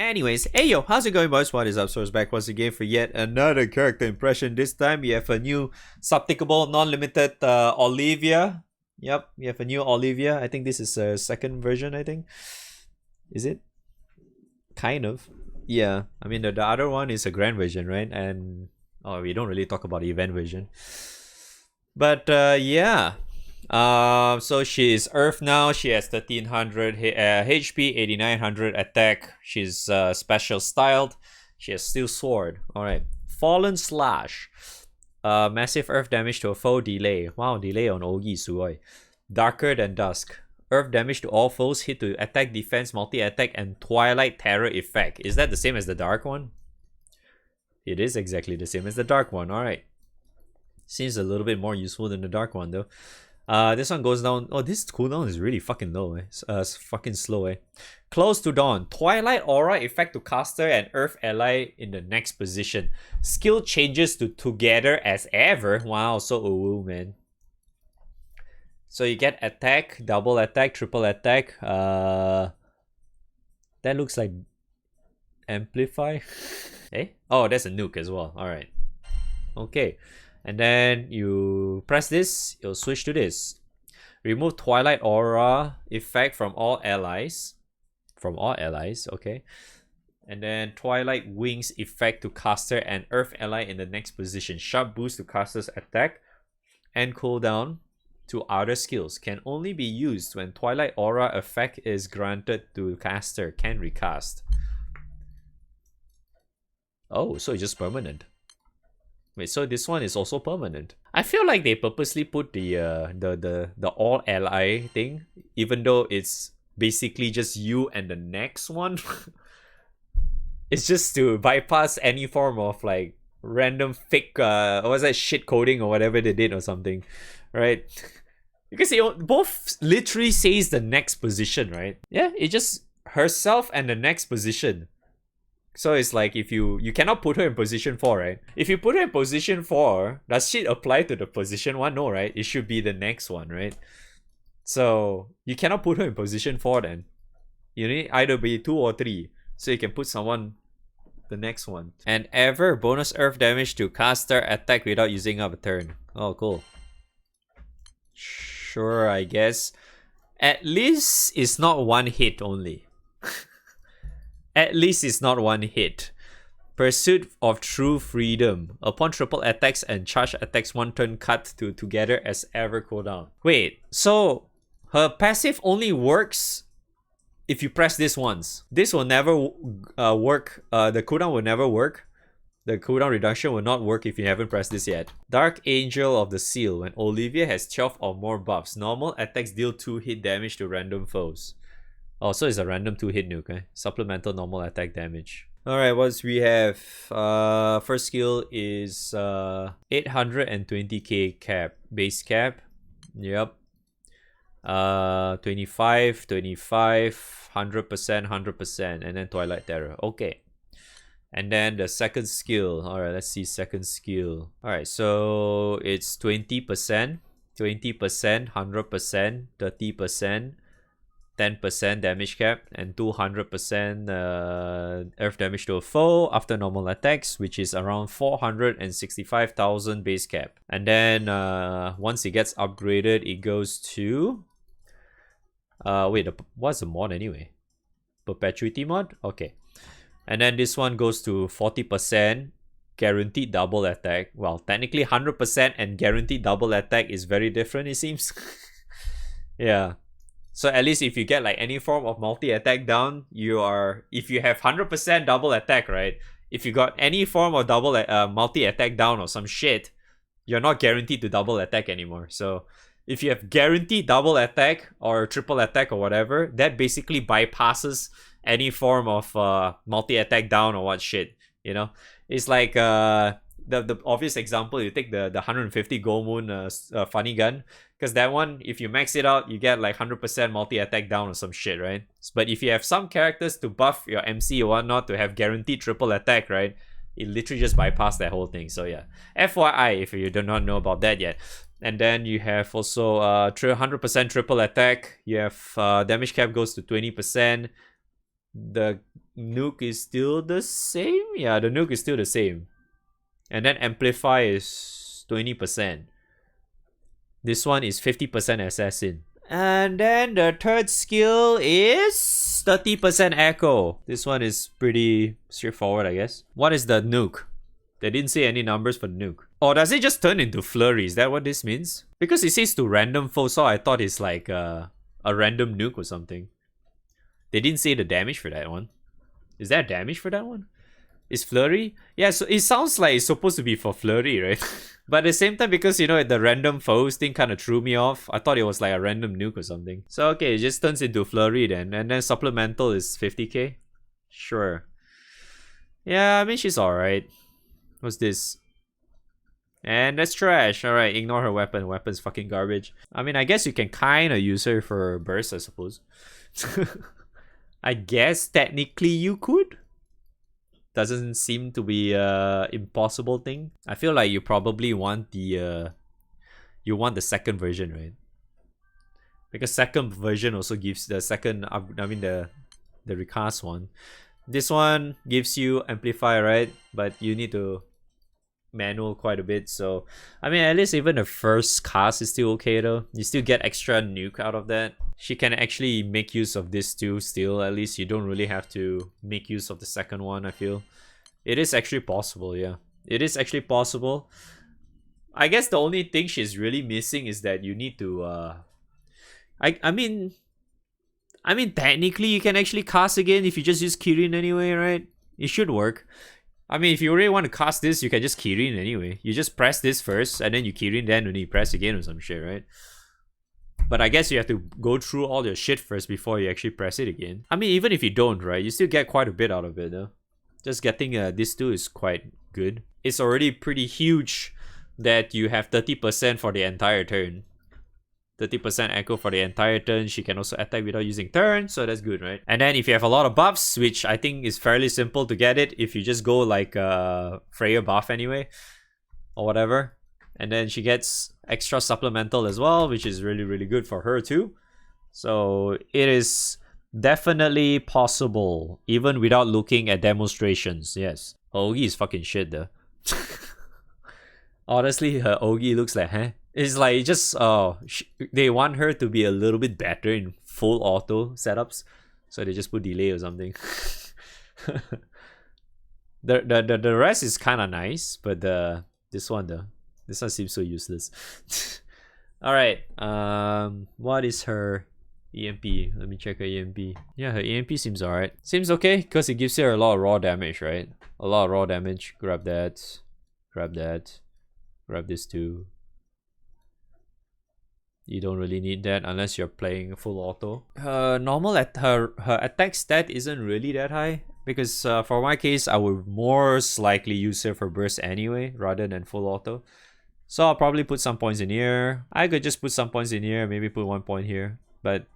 Anyways, hey yo, how's it going, boys? What is up? So it's back once again for yet another character impression. This time we have a new subtickable, non-limited Olivia. Yep, we have a new Olivia. I think this is a second version, I think. Is it? Kind of. Yeah, I mean the other one is a grand version, right? And we don't really talk about the event version. But yeah. So she is Earth now. She has 1300 HP, 8900 attack. She's special styled. She has steel sword. Alright. Fallen Slash. Massive earth damage to a foe, delay. Wow, delay on Ogi Suoi. Darker than Dusk. Earth damage to all foes, hit to attack, defense, multi-attack, and Twilight Terror effect. Is that the same as the dark one? It is exactly the same as the dark one. Alright. Seems a little bit more useful than the dark one though. This one goes down. Oh, this cooldown is really fucking low. It's fucking slow. Close to dawn. Twilight aura effect to caster and earth ally in the next position. Skill changes to together as ever. Wow, so ooh, man. So you get attack, double attack, triple attack. That looks like amplify. Eh? Oh, that's a nuke as well. Alright. Okay. And then you press this, it'll switch to this. Remove Twilight Aura effect from all allies. From all allies, okay. And then Twilight Wings effect to caster and Earth ally in the next position. Sharp boost to caster's attack and cooldown to other skills. Can only be used when Twilight Aura effect is granted to caster. Can recast. Oh, so it's just permanent. Wait, so this one is also permanent. I feel like they purposely put the all ally thing, even though it's basically just you and the next one. It's just to bypass any form of like random fake what was that, shit coding or whatever they did or something, right? Because it both literally says the next position, right? Yeah, it just herself and the next position. So it's like if you cannot put her in position 4, right? If you put her in position 4, does shit apply to the position 1? No, right? It should be the next one, right? So you cannot put her in position 4 then. You need either be 2 or 3. So you can put someone the next one. And ever bonus earth damage to caster attack without using up a turn. Oh, cool. Sure, I guess. At least it's not one hit only. At least it's not one hit. Pursuit of True Freedom. Upon triple attacks and charge attacks, one turn cut to together as ever cooldown. Wait, so her passive only works if you press this once. This will never work. The cooldown will never work. The cooldown reduction will not work if you haven't pressed this yet. Dark Angel of the Seal. When Olivia has 12 or more buffs, normal attacks deal 2 hit damage to random foes. Oh, so it's a random 2-hit nuke, eh? Supplemental normal attack damage. Alright, what we have? First skill is 820k cap. Base cap. Yep. 25, 25, 100%, 100%. And then Twilight Terror. Okay. And then the second skill. Alright, let's see second skill. Alright, so it's 20%, 20%, 100%, 30%. 10% damage cap and 200% earth damage to a foe after normal attacks, which is around 465,000 base cap. And then once it gets upgraded, it goes to what's the mod anyway? Perpetuity mod? Okay. And then this one goes to 40% guaranteed double attack. Well, technically 100% and guaranteed double attack is very different, it seems. Yeah. So at least if you get like any form of multi-attack down, if you have 100% double attack, right? If you got any form of double multi-attack down or some shit, you're not guaranteed to double attack anymore. So if you have guaranteed double attack or triple attack or whatever, that basically bypasses any form of multi-attack down or what shit, you know? It's like the obvious example, you take the 150 Gold Moon funny gun. Because that one, if you max it out, you get like 100% multi-attack down or some shit, right? But if you have some characters to buff your MC or whatnot to have guaranteed triple attack, right? It literally just bypassed that whole thing. So yeah, FYI if you do not know about that yet. And then you have also 100% triple attack. You have damage cap goes to 20%. The nuke is still the same. Yeah, the nuke is still the same. And then amplify is 20%. This one is 50% assassin. And then the third skill is 30% echo. This one is pretty straightforward, I guess. What is the nuke? They didn't say any numbers for the nuke. Or does it just turn into flurry? Is that what this means? Because it says to random foes, so I thought it's like a random nuke or something. They didn't say the damage for that one. Is there damage for that one? Is flurry? Yeah, so it sounds like it's supposed to be for flurry, right? But at the same time, because the random foes thing kind of threw me off. I thought it was like a random nuke or something. So okay, it just turns into flurry then. And then supplemental is 50k? Sure. Yeah, I mean, she's alright. What's this? And that's trash. Alright, ignore her weapon. Weapon's fucking garbage. I mean, I guess you can kind of use her for burst, I suppose. I guess technically you could. Doesn't seem to be a impossible thing. I feel like you probably want the second version, right? Because second version also gives the second the recast one. This one gives you amplify, right? But you need to manual quite a bit, so I mean, at least even the first cast is still okay though. You still get extra nuke out of that. She can actually make use of this too still. At least you don't really have to make use of the second one. I feel it is actually possible. Yeah, it is actually possible. I guess the only thing she's really missing is that you need to I mean technically you can actually cast again if you just use Kirin anyway, right? It should work. I mean, if you really want to cast this, you can just Kirin anyway. You just press this first, and then you Kirin, then when you press again or some shit, right? But I guess you have to go through all your shit first before you actually press it again. I mean, even if you don't, right, you still get quite a bit out of it, though. Just getting this too is quite good. It's already pretty huge that you have 30% for the entire turn. 30% echo for the entire turn. She can also attack without using turn, so that's good, right? And then if you have a lot of buffs, which I think is fairly simple to get it, if you just go like Freya buff anyway, or whatever. And then she gets extra supplemental as well, which is really, really good for her too. So it is definitely possible, even without looking at demonstrations, yes. Ogi is fucking shit though. Honestly, her Ogi looks like, huh? It's like just they want her to be a little bit better in full auto setups, so they just put delay or something. the rest is kind of nice, but this one seems so useless. All right, what is her EMP? Let me check her EMP. Yeah, her EMP seems alright. Seems okay because it gives her a lot of raw damage, right? A lot of raw damage. Grab that. Grab that. Grab this too. You don't really need that unless you're playing full auto. Normal at her attack stat isn't really that high because for my case I would most likely use her for burst anyway rather than full auto. So I'll probably put some points in here. I could just put some points in here, maybe put 1 point here, but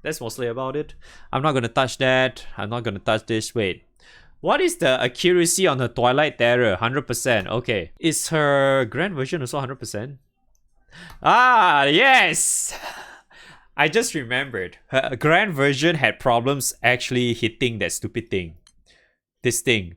that's mostly about it. I'm not gonna touch that. I'm not gonna touch this. Wait. What is the accuracy on her Twilight Terror? 100%. Okay. Is her Grand version also 100%? Ah, yes! I just remembered. Her Grand version had problems actually hitting that stupid thing. This thing.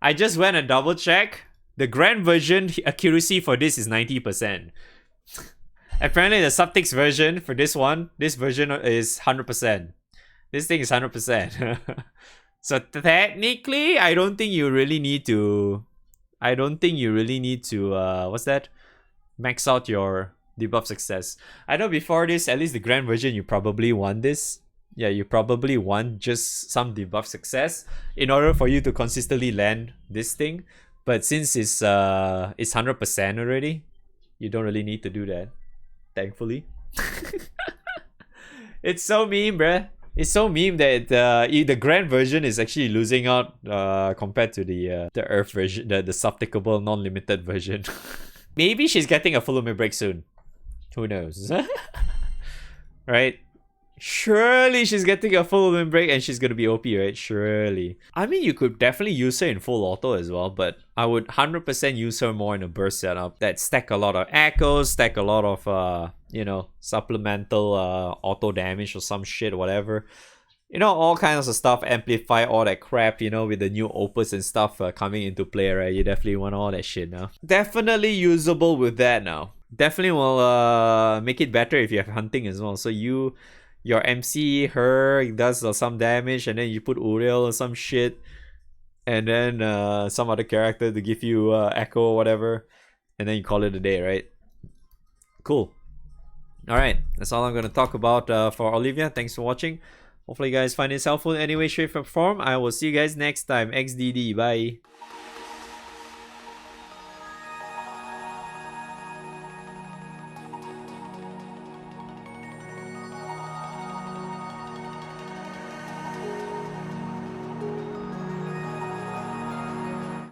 I just went and double check. The Grand version accuracy for this is 90%. Apparently the subtext version for this version is 100%. This thing is 100%. So technically, I don't think you really need to... what's that? Max out your debuff success. I know before this, at least the Grand version, you probably want this. Yeah, you probably want just some debuff success in order for you to consistently land this thing. But since it's 100% already, you don't really need to do that. Thankfully. It's so meme, bruh. It's so meme that the Grand version is actually losing out compared to the Earth version, the subtickable non-limited version. Maybe she's getting a full limit break soon. Who knows? Right? Surely she's getting a full limit break and she's gonna be OP, right? Surely. I mean, you could definitely use her in full auto as well, but I would 100% use her more in a burst setup that stack a lot of echoes, stack a lot of supplemental auto damage or some shit, whatever. you know, all kinds of stuff, amplify all that crap, you know, with the new opus and stuff coming into play, right? You definitely want all that shit now. Definitely usable with that now. Definitely will make it better if you have hunting as well. So your MC, her does some damage, and then you put Uriel or some shit, and then some other character to give you echo or whatever, and then you call it a day, right? Cool. Alright, that's all I'm going to talk about for Olivia. Thanks for watching. Hopefully you guys find this helpful in any way, shape, or form. I will see you guys next time. XDD. Bye.